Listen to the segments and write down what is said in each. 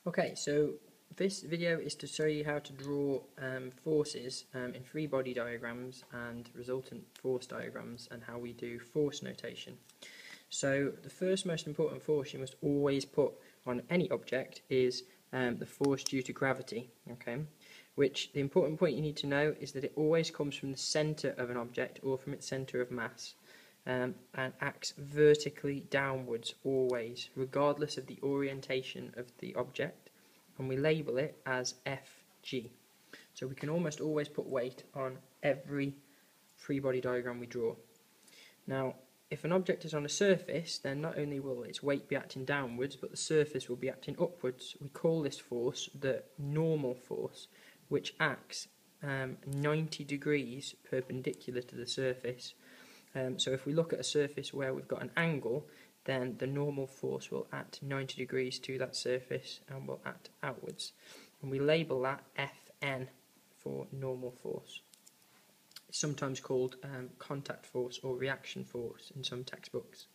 Okay, so this video is to show you how to draw forces in free body diagrams and resultant force diagrams, and how we do force notation. So the first most important force you must always put on any object is the force due to gravity, okay? Which the important point you need to know is that it always comes from the centre of an object or from its centre of mass. And acts vertically downwards always, regardless of the orientation of the object, and we label it as Fg. So we can almost always put weight on every free body diagram we draw. Now, if an object is on a surface, then not only will its weight be acting downwards, but the surface will be acting upwards. We call this force the normal force, which acts 90 degrees perpendicular to the surface. So if we look at a surface where we've got an angle, then the normal force will act 90 degrees to that surface and will act outwards. And we label that Fn for normal force. It's sometimes called contact force or reaction force in some textbooks.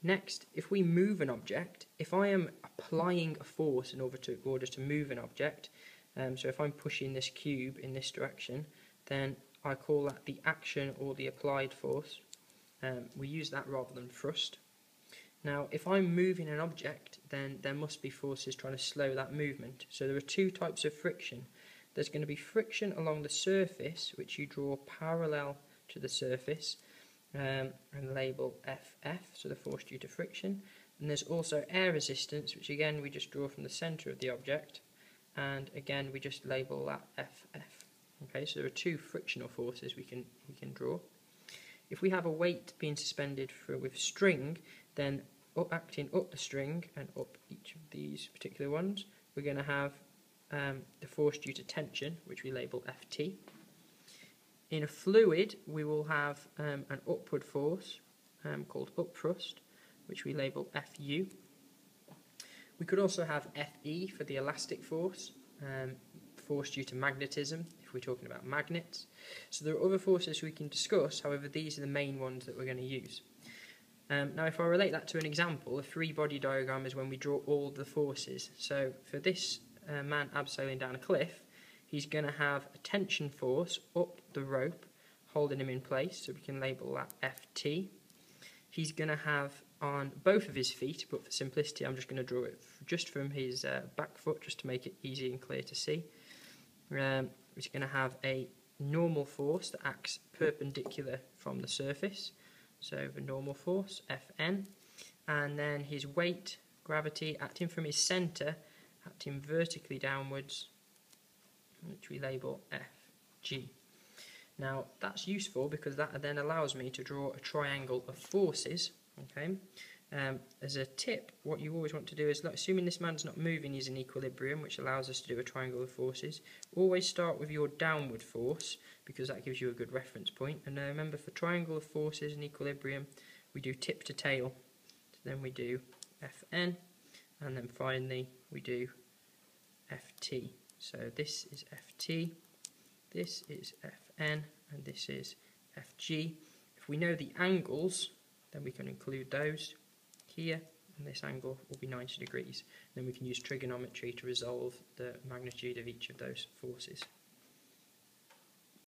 Next, if we move an object, if I am applying a force in order to move an object, so if I'm pushing this cube in this direction, then I call that the action or the applied force. We use that rather than thrust. Now, if I'm moving an object, then there must be forces trying to slow that movement. So there are two types of friction. There's going to be friction along the surface, which you draw parallel to the surface, and label Ff, so the force due to friction. And there's also air resistance, which again we just draw from the centre of the object, and again we just label that Ff. Okay, so there are two frictional forces we can draw. If we have a weight being suspended with string, then acting up the string and up each of these particular ones, we're going to have the force due to tension, which we label Ft. In a fluid, we will have an upward force called upthrust, which we label Fu. We could also have Fe for the elastic force, force due to magnetism, if we're talking about magnets. So there are other forces we can discuss, however these are the main ones that we're going to use. Now if I relate that to an example, a free body diagram is when we draw all the forces. So for this man abseiling down a cliff, he's going to have a tension force up the rope holding him in place, so we can label that Ft. He's going to have on both of his feet, but for simplicity I'm just going to draw it just from his back foot, just to make it easy and clear to see. He's going to have a normal force that acts perpendicular from the surface, so the normal force, Fn, and then his weight, gravity, acting from his centre, acting vertically downwards, which we label Fg. Now that's useful because that then allows me to draw a triangle of forces. Okay. As a tip, what you always want to do is, assuming this man's not moving, he's in equilibrium, which allows us to do a triangle of forces. Always start with your downward force, because that gives you a good reference point. And remember, for triangle of forces in equilibrium, we do tip to tail. So then we do Fn, and then finally we do Ft. So this is Ft, this is Fn, and this is Fg. If we know the angles, then we can include those here, and this angle will be 90 degrees. Then we can use trigonometry to resolve the magnitude of each of those forces.